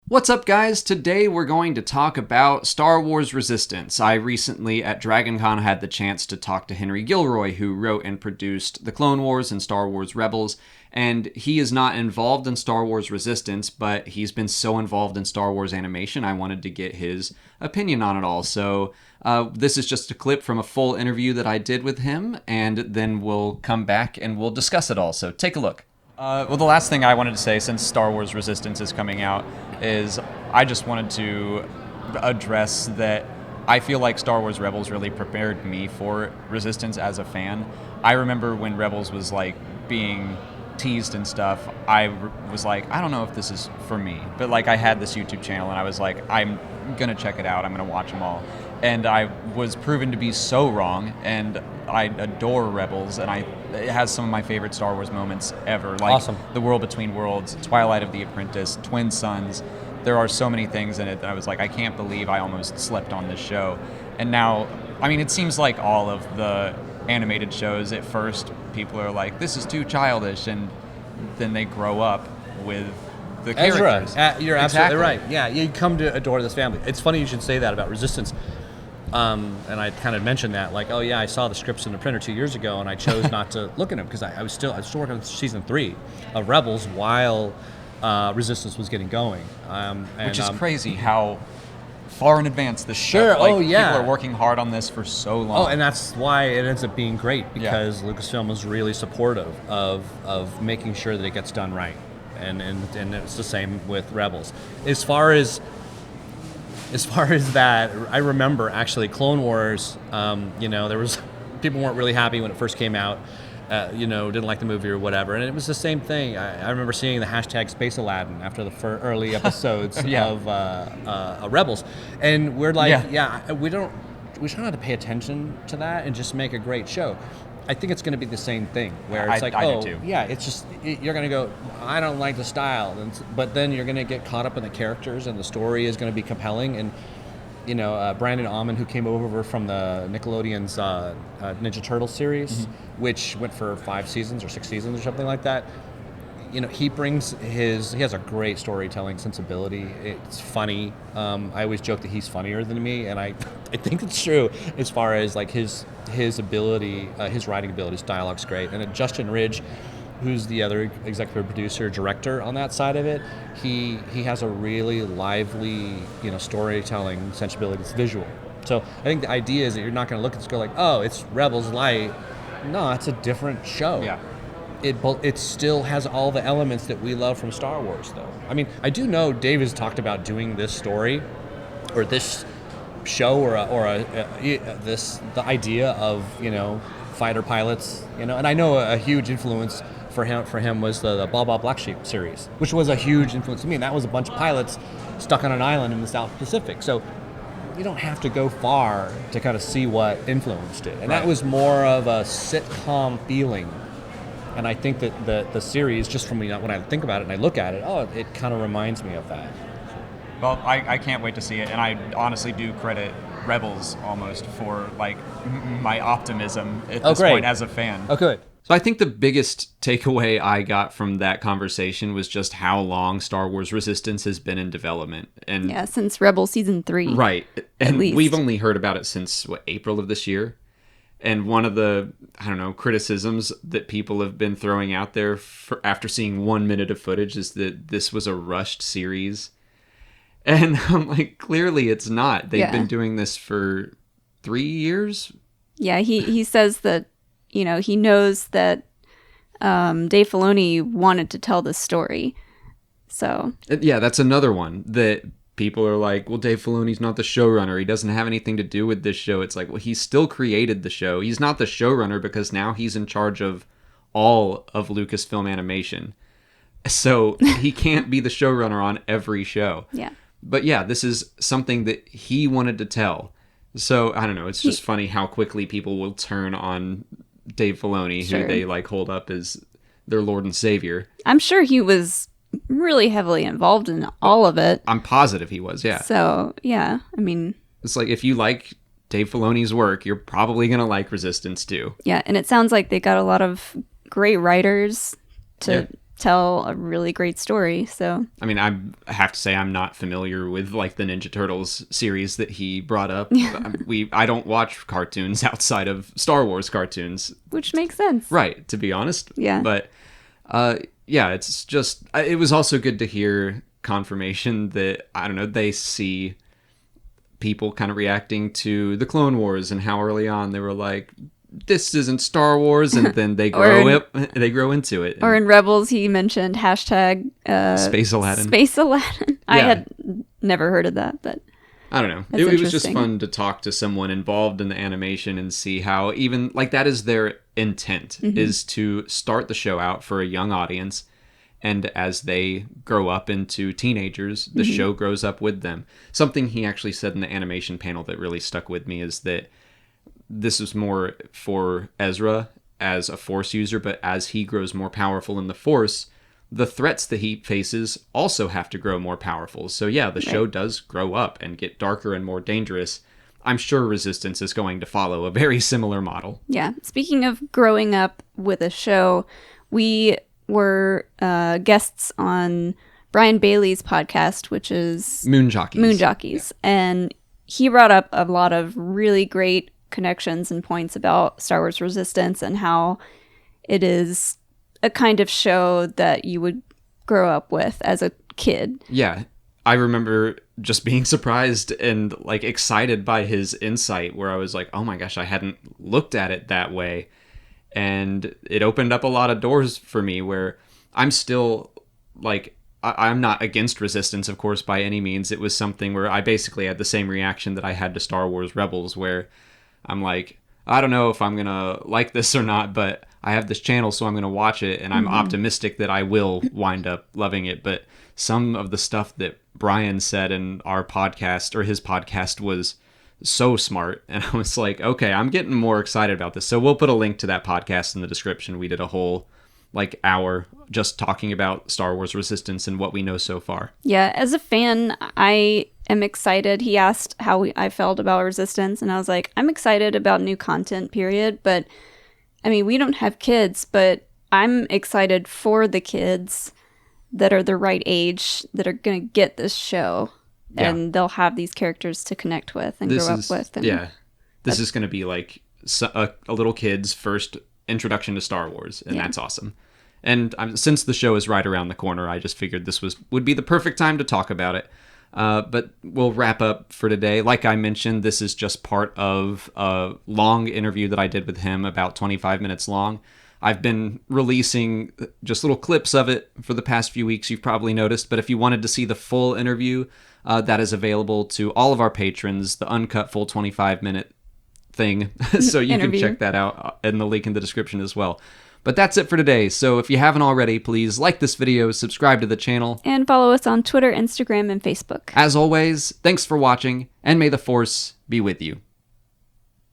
What's up, guys? Today we're going to talk about Star Wars Resistance. I recently at DragonCon had the chance to talk to Henry Gilroy, who wrote and produced The Clone Wars and Star Wars Rebels, and he is not involved in Star Wars Resistance, but he's been so involved in Star Wars animation, I wanted to get his opinion on it all. So this is just a clip from a full interview that I did with him, and then we'll come back and we'll discuss it all. So take a look. Well, the last thing I wanted to say, since Star Wars Resistance is coming out, is I just wanted to address that I feel like Star Wars Rebels really prepared me for Resistance as a fan. I remember when Rebels was like being teased and stuff, I was like, I don't know if this is for me. But like I had this YouTube channel and I was like, I'm going to check it out. I'm going to watch them all. And I was proven to be so wrong, and I adore Rebels, and it has some of my favorite Star Wars moments ever. Like Awesome. The World Between Worlds, Twilight of the Apprentice, Twin Suns. There are so many things in it that I was like, I can't believe I almost slept on this show. And now, I mean, it seems like all of the animated shows, at first, people are like, this is too childish, and then they grow up with the characters. Ezra, you're absolutely Exactly. right. Yeah, you come to adore this family. It's funny you should say that about Resistance. And I kind of mentioned that, like, oh yeah, I saw the scripts in the printer 2 years ago, and I chose not to look at them because I was still working on season 3 of Rebels while Resistance was getting going. Which is crazy how far in advance the show. Sure. Like, Oh, yeah. People are working hard on this for so long. Oh, and that's why it ends up being great, because Lucasfilm was really supportive of making sure that it gets done right, and it's the same with Rebels. As far as that, I remember actually Clone Wars. There was people weren't really happy when it first came out. Didn't like the movie or whatever, and it was the same thing. I remember seeing the hashtag Space Aladdin after the early episodes of Rebels, and we're like, we try not to pay attention to that and just make a great show. I think it's going to be the same thing, where it's I do too. it's just you're going to go, I don't like the style, but then you're going to get caught up in the characters, and the story is going to be compelling. And Brandon Auman, who came over from the Nickelodeon's Ninja Turtle series, which went for 5 seasons or 6 seasons or something like that. He has a great storytelling sensibility. It's funny. I always joke that he's funnier than me, and I think it's true as far as like his ability, his writing ability. His dialogue's great. And Justin Ridge, who's the other executive producer, director on that side of it, he has a really lively, storytelling sensibility. It's visual. So I think the idea is that you're not going to look and go like, oh, it's Rebels Light. No, it's a different show. Yeah. It still has all the elements that we love from Star Wars, though. I mean, I do know Dave has talked about doing this story or this show the idea of fighter pilots, and I know a huge influence for him was the Blah Blah Black Sheep series, which was a huge influence to me. And that was a bunch of pilots stuck on an island in the South Pacific. So you don't have to go far to kind of see what influenced it. And that was more of a sitcom feeling. And I think that the series, just from when I think about it and I look at it, it kind of reminds me of that. Well, I can't wait to see it, and I honestly do credit Rebels almost for like my optimism at this point as a fan. Oh, good. So I think the biggest takeaway I got from that conversation was just how long Star Wars Resistance has been in development. And since Rebels season 3. Right. And least. we've only heard about it since April of this year. And one of the, criticisms that people have been throwing out there after seeing 1 minute of footage is that this was a rushed series. And I'm like, clearly it's not. They've been doing this for 3 years. Yeah, he says that, he knows that Dave Filoni wanted to tell this story. So. Yeah, that's another one that people are like, well, Dave Filoni's not the showrunner. He doesn't have anything to do with this show. It's like, well, he still created the show. He's not the showrunner because now he's in charge of all of Lucasfilm Animation. So he can't be the showrunner on every show. Yeah. But yeah, this is something that he wanted to tell. So, I don't know. It's just funny how quickly people will turn on Dave Filoni, who they hold up as their Lord and Savior. I'm sure he was really heavily involved in all of it. I'm positive he was, yeah. So, yeah, I mean... It's like, if you like Dave Filoni's work, you're probably going to like Resistance too. Yeah, and it sounds like they got a lot of great writers to tell a really great story. So I mean, I have to say I'm not familiar with like the Ninja Turtles series that he brought up. I don't watch cartoons outside of Star Wars cartoons, which makes sense. right? To be honest, Yeah. But yeah, it's just it was also good to hear confirmation that I don't know, they see people kind of reacting to the Clone Wars and how early on they were like, this isn't Star Wars, and then they grow into it. Or in Rebels, he mentioned hashtag Space Aladdin. Space Aladdin. I Yeah. had never heard of that, but I don't know. That's It was just interesting. fun to talk to someone involved in the animation and see how even like that is their intent is to start the show out for a young audience. And as they grow up into teenagers, the show grows up with them. Something he actually said in the animation panel that really stuck with me is that this is more for Ezra as a Force user, but as he grows more powerful in the Force, the threats that he faces also have to grow more powerful. So yeah, the show does grow up and get darker and more dangerous. I'm sure Resistance is going to follow a very similar model. yeah. Speaking of growing up with a show, we were guests on Brian Bailey's podcast, which is Moon Jockeys. And he brought up a lot of really great connections and points about Star Wars Resistance and how it is a kind of show that you would grow up with as a kid. Yeah. I remember just being surprised and like excited by his insight where I was like, oh my gosh, I hadn't looked at it that way. And it opened up a lot of doors for me where I'm still like, I'm not against Resistance, of course, by any means. It was something where I basically had the same reaction that I had to Star Wars Rebels, where I'm like, I don't know if I'm going to like this or not, but I have this channel, so I'm going to watch it, and I'm optimistic that I will wind up loving it. But some of the stuff that Brian said in our podcast, or his podcast, was so smart, and I was like, okay, I'm getting more excited about this. So we'll put a link to that podcast in the description. We did a whole like hour just talking about Star Wars Resistance and what we know so far. Yeah, as a fan, I am excited. He asked how I felt about Resistance, and I was like, I'm excited about new content, period. But, I mean, we don't have kids, but I'm excited for the kids that are the right age that are going to get this show. Yeah. And they'll have these characters to connect with and grow up with. And yeah, this is going to be like a little kid's first introduction to Star Wars, and that's awesome. And since the show is right around the corner, I just figured this would be the perfect time to talk about it. But we'll wrap up for today. Like I mentioned, this is just part of a long interview that I did with him, about 25 minutes long. I've been releasing just little clips of it for the past few weeks, you've probably noticed. But if you wanted to see the full interview, that is available to all of our patrons, the uncut full 25-minute thing. So you can check that out in the link in the description as well. But that's it for today. So if you haven't already, please like this video, subscribe to the channel. And follow us on Twitter, Instagram, and Facebook. As always, thanks for watching, and may the Force be with you.